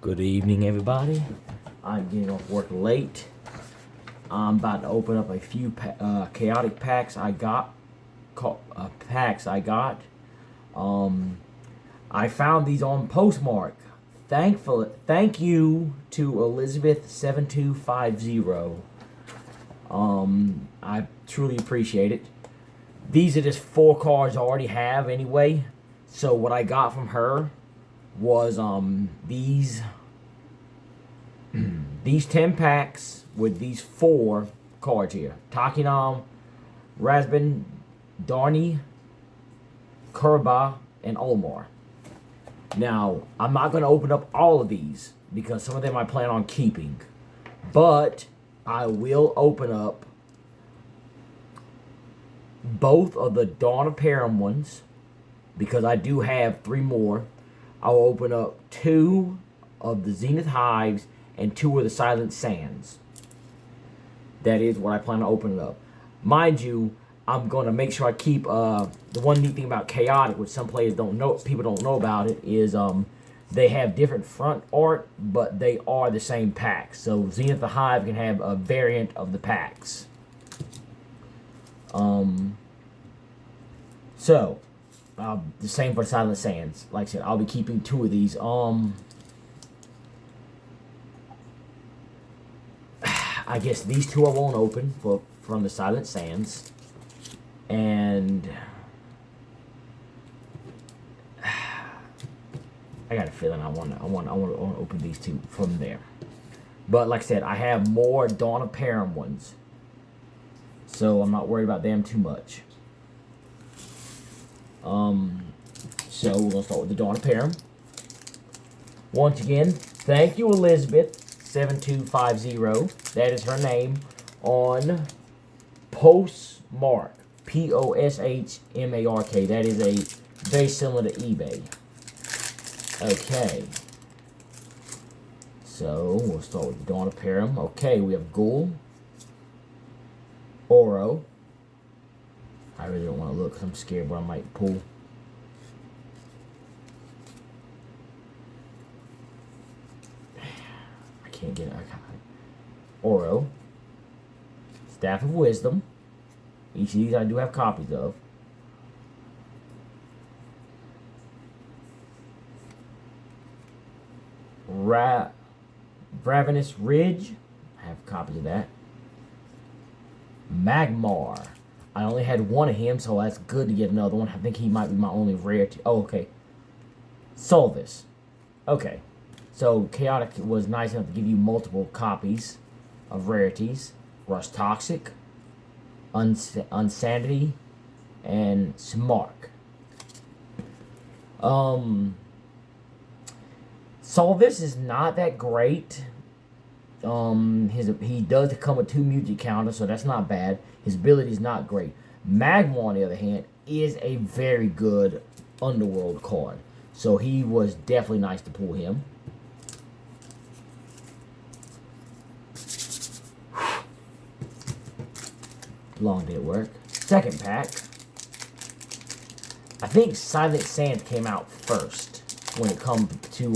Good evening, everybody. I'm getting off work late. I'm about to open up a few chaotic packs I got. I found these on Poshmark. Thank you to Elizabeth7250. I truly appreciate it. These are just 4 cards I already have anyway. So what I got from her was these 10 packs with these 4 cards here. Takinam, Rasbin, Darny, Kurba, and Olmar. Now, I'm not going to open up all of these because some of them I plan on keeping. But I will open up both of the Dawn of Param ones because I do have 3 more. I'll open up 2 of the Zenith Hives and 2 of the Silent Sands. That is what I plan on opening up. Mind you, I'm going to make sure I keep the one neat thing about Chaotic, which some players don't know, people don't know about it, is they have different front art, but they are the same packs. So Zenith the Hive can have a variant of the packs. The same for Silent Sands. Like I said, I'll be keeping 2 of these. I guess these 2 I won't open from the Silent Sands, and I got a feeling I want to open these 2 from there. But like I said, I have more Dawn of Param ones, so I'm not worried about them too much. So we're gonna start with the Dawn of Param. Once again, thank you, Elizabeth7250. That is her name on Poshmark. Poshmark. That is a very similar to eBay. Okay. So we'll start with the Dawn of Param. Okay, we have Ghoul, Oro. I really don't want to look because I'm scared what I might pull. I can't get it. Oro. Staff of Wisdom. Each of these I do have copies of. Ravenous Ridge. I have copies of that. Magmar. I only had 1 of him, so that's good to get another one. I think he might be my only rarity. Oh, okay. Solvis. Okay. So, Chaotic was nice enough to give you multiple copies of rarities. Rust Toxic, Unsanity, and Smark. Solvis is not that great. He does come with 2 music counters, so that's not bad. His ability is not great. Magmar, on the other hand, is a very good Underworld card. So he was definitely nice to pull him. Long day at work. Second pack. I think Silent Sands came out first when it comes to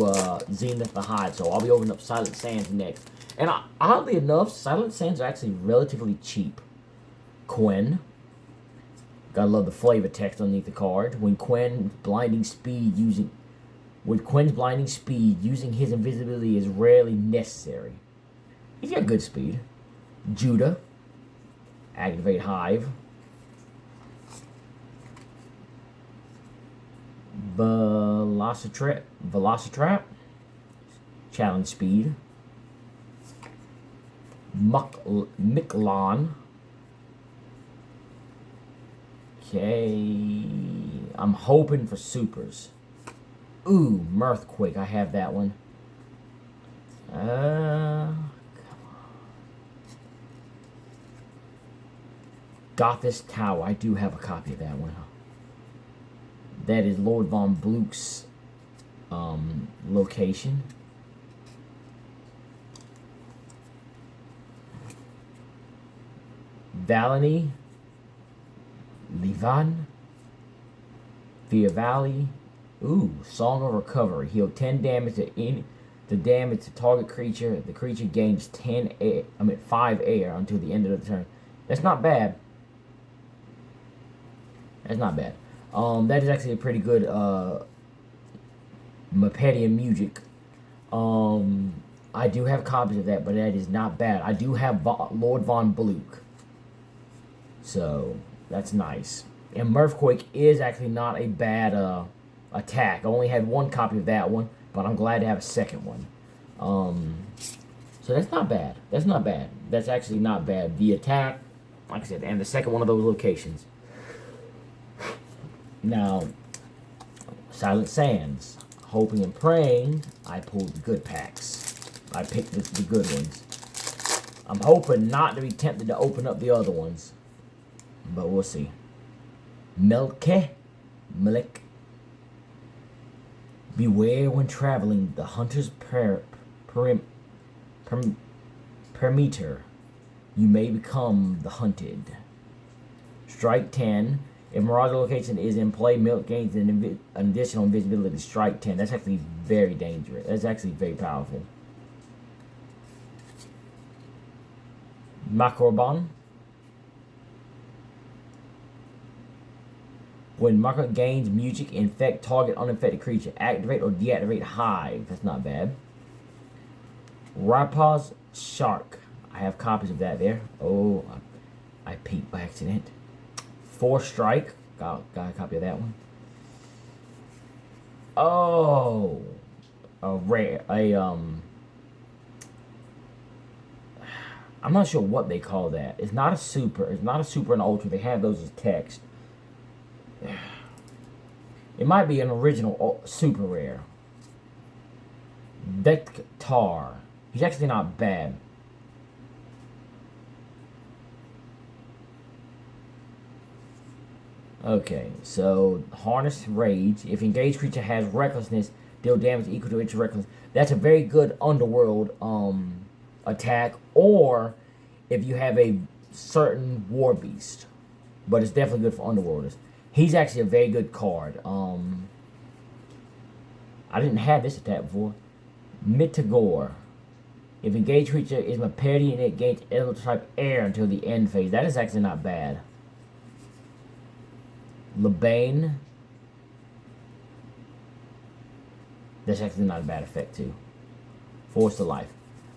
Zenith the Hive. So I'll be opening up Silent Sands next. And oddly enough, Silent Sands are actually relatively cheap. Quen. Gotta love the flavor text underneath the card. With Quen's blinding speed, using his invisibility is rarely necessary. He's got good speed. Judah. Activate Hive. Velocitrap. Challenge speed. Miklon. Okay. I'm hoping for supers. Ooh, Mirthquake. I have that one. Come on. Gothis Tower. I do have a copy of that one. That is Lord Von Bluch's location. Valony, Livan, Via Valley. Ooh, Song of Recovery. Heal 10 damage to The damage to target creature. The creature gains 5 air until the end of the turn. That's not bad. That's not bad. That is actually a pretty good Mapedian music. I do have copies of that, but that is not bad. I do have Lord Von Bluke. So, that's nice. And Mirthquake is actually not a bad attack. I only had one copy of that one, but I'm glad to have a second one. So that's not bad. That's not bad. That's actually not bad. The attack, like I said, and the second one of those locations. Now, Silent Sands. Hoping and praying, I pulled the good packs. I picked the good ones. I'm hoping not to be tempted to open up the other ones. But we'll see. Melek. Beware when traveling the hunter's perimeter. You may become the hunted. Strike 10. If Marauder location is in play, Milk gains an additional invisibility. Strike 10. That's actually very dangerous. That's actually very powerful. Makorban. When Marker gains music, infect target uninfected creature. Activate or deactivate Hive. That's not bad. Rapaz Shark. I have copies of that there. Oh, I peeked by accident. 4 strike. Got a copy of that one. Oh, a rare. I'm not sure what they call that. It's not a super. It's not a super and ultra. They have those as text. It might be an original super rare. Vectar. He's actually not bad. Okay, so Harness Rage. If engaged creature has recklessness, deal damage equal to its recklessness. That's a very good underworld attack. Or if you have a certain war beast. But it's definitely good for underworlders. He's actually a very good card. I didn't have this attack before. Mitagor. If engaged creature is Mapedian, it gains elemental type air until the end phase. That is actually not bad. Lebane. That's actually not a bad effect too. Force to life.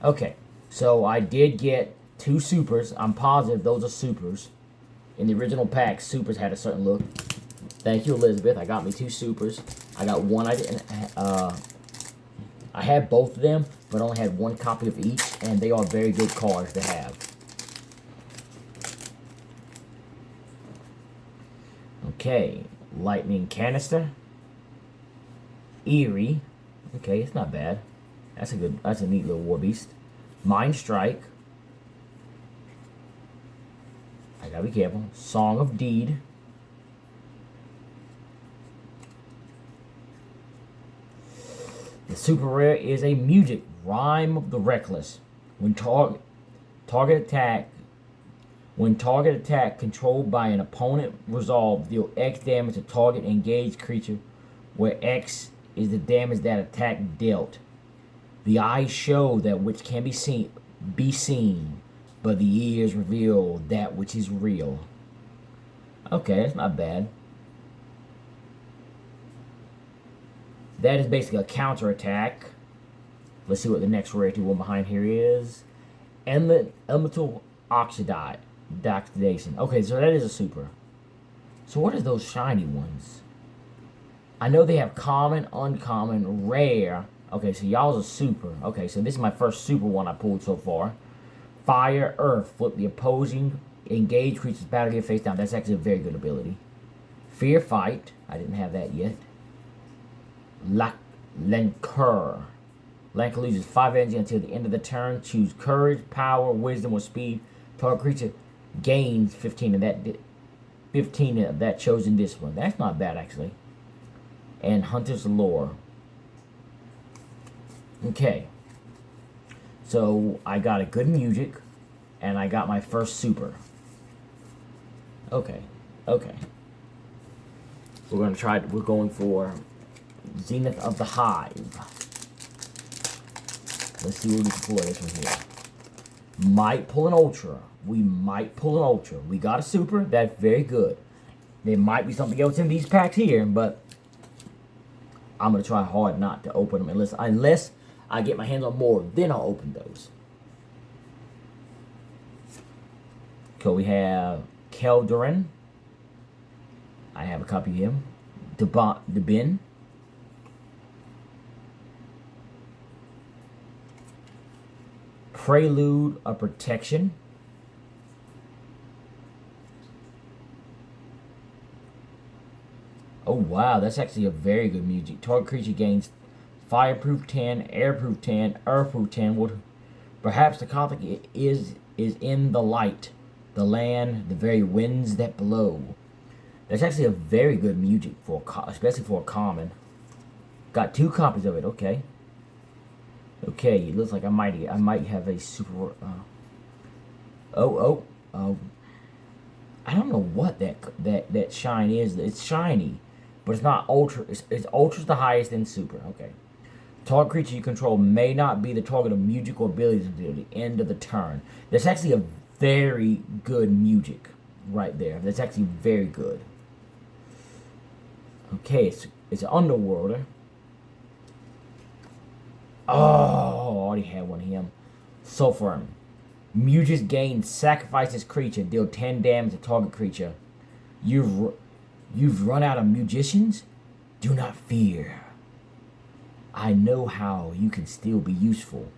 Okay, so I did get 2 supers. I'm positive those are supers. In the original pack, supers had a certain look. Thank you, Elizabeth. I got me 2 supers. I got one I didn't. I had both of them, but only had 1 copy of each, and they are very good cards to have. Okay, Lightning Canister. Eerie. Okay, it's not bad. That's a neat little war beast. Mind Strike. I gotta be careful. Song of Deed. The super rare is a music. Rhyme of the Reckless. When target attack controlled by an opponent resolved, deal X damage to target engaged creature, where X is the damage that attack dealt. The eyes show that which can be seen, but the ears reveal that which is real. Okay, that's not bad. That is basically a counter attack. Let's see what the next rarity one behind here is. Elemental Oxidation. Okay, so that is a super. So what are those shiny ones? I know they have common, uncommon, rare. Okay, so y'all's a super. Okay, so this is my first super one I pulled so far. Fire, Earth. Flip the opposing engaged creature's battle gear face down. That's actually a very good ability. Fear Fight. I didn't have that yet. Lancer. Lancer loses 5 energy until the end of the turn. Choose Courage, Power, Wisdom, or Speed. Target creature gains 15 of that chosen discipline. That's not bad, actually. And Hunter's Lore. Okay. So, I got a good music, and I got my first super. Okay. We're going for Zenith of the Hive. Let's see what we can pull in this one here. Might pull an ultra. We might pull an ultra. We got a super. That's very good. There might be something else in these packs here, but I'm going to try hard not to open them unless I get my hands on more. Then I'll open those. So we have Kelderin. I have a copy of him. Debin. Prelude of Protection. Oh wow, that's actually a very good music. Target creature gains Fireproof 10, Airproof 10, Earthproof 10. Perhaps the conflict is in the light, the land, the very winds that blow. That's actually a very good music for, especially for a common. Got 2 copies of it. Okay. Okay, it looks like I might have a super. I don't know what that shine is. It's shiny, but it's not ultra. It's ultra's the highest in super. Okay. Target creature you control may not be the target of musical abilities until the end of the turn. That's actually a very good music right there. That's actually very good. Okay, it's an underworlder. Oh, I already had one of him. Sulfurum. Muges gain sacrifice this creature. Deal 10 damage to target creature. You've run out of musicians? Do not fear. I know how you can still be useful.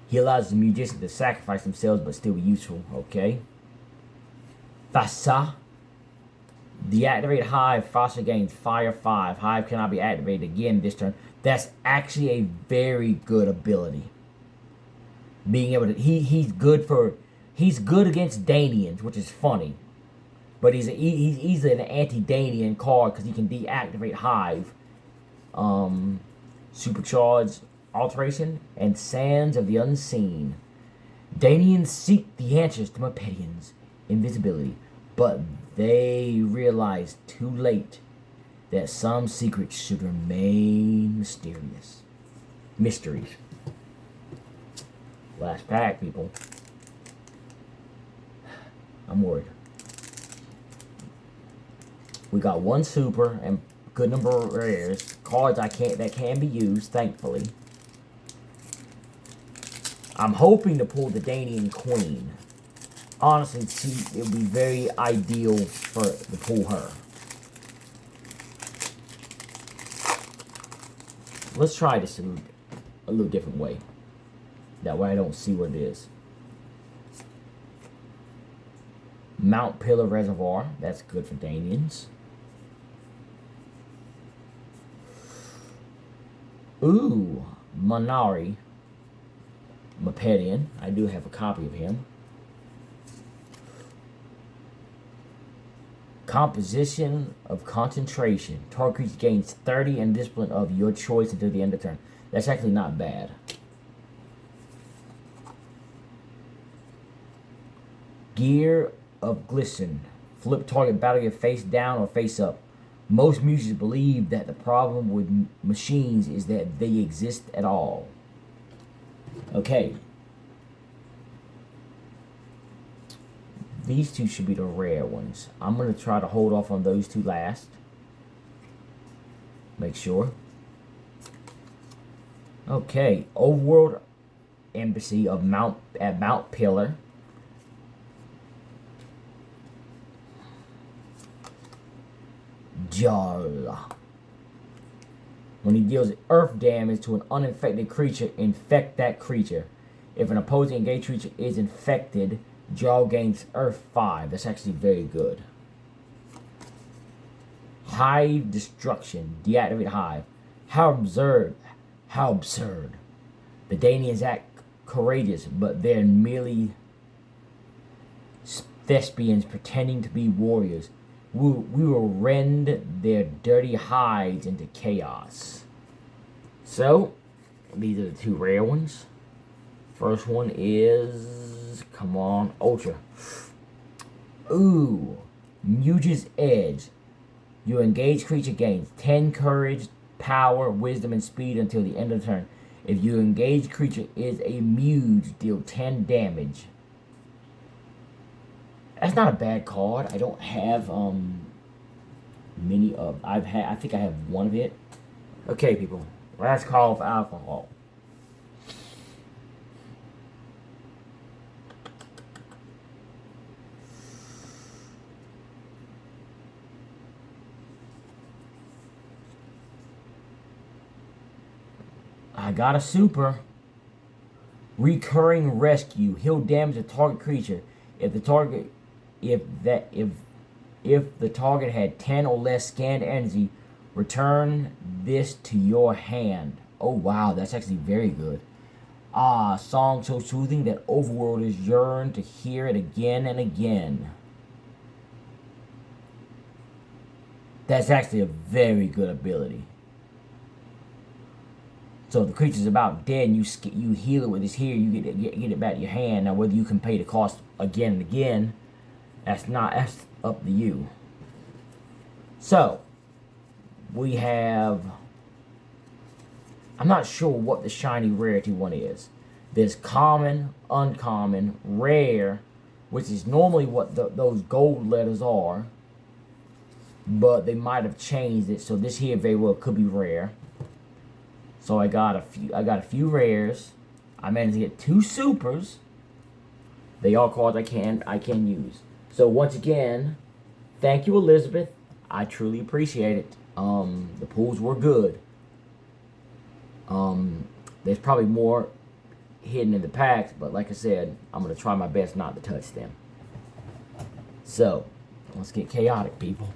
He allows the musicians to sacrifice themselves but still be useful. Okay. Fasa. Deactivate Hive. Fasa gains Fire 5. Hive cannot be activated again this turn. That's actually a very good ability. Being able to he's good against Danians, which is funny. But he's easily an anti-Danian card because he can deactivate Hive, Supercharged Alteration, and Sands of the Unseen. Danians seek the answers to Mepedian's invisibility, but they realize too late that some secrets should remain mysterious. Mysteries. Last pack, people. I'm worried. We got 1 super and good number of rares. Cards that can be used, thankfully. I'm hoping to pull the Danian Queen. Honestly, it would be very ideal to pull her. Let's try this a little different way. That way I don't see what it is. Mount Pillar Reservoir. That's good for Danians. Ooh, Manari. Mepedian. I do have a copy of him. Composition of Concentration. Target creature gains 30 and discipline of your choice until the end of turn. That's actually not bad. Gear of Glisten. Flip target battle gear face down or face up. Most muses believe that the problem with machines is that they exist at all. Okay. These 2 should be the rare ones. I'm going to try to hold off on those 2 last. Make sure. Okay. Overworld Embassy of Mount Pillar. Jarl. When he deals earth damage to an uninfected creature, infect that creature. If an opposing engaged creature is infected, Jarl gains Earth 5. That's actually very good. Hive Destruction. Deactivate Hive. How absurd. How absurd. The Danians act courageous, but they're merely thespians pretending to be warriors. We will rend their dirty hides into chaos. So, these are the 2 rare ones. First one is, come on, Ultra. Ooh, Muge's Edge. Your engaged creature gains 10 courage, power, wisdom, and speed until the end of the turn. If your engaged creature is a muse, deal 10 damage. That's not a bad card. I don't have many of. I think I have one of it. Okay, people. Last call for alcohol. I got a super. Recurring rescue. Heal damage to target creature. If the target had 10 or less scanned energy, return this to your hand. Oh wow, that's actually very good. Ah, song so soothing that overworlders yearn to hear it again and again. That's actually a very good ability. So if the creature's about dead and you heal it with this here, you get it back to your hand. Now whether you can pay the cost again and again, that's up to you. So we have, I'm not sure what the shiny rarity one is. There's common, uncommon, rare, which is normally what those gold letters are, but they might have changed it. So this here very well could be rare. So I got a few rares. I managed to get 2 supers. They are cards I can use. So once again, thank you, Elizabeth. I truly appreciate it. The pulls were good. There's probably more hidden in the packs, but like I said, I'm gonna try my best not to touch them. So let's get chaotic, people.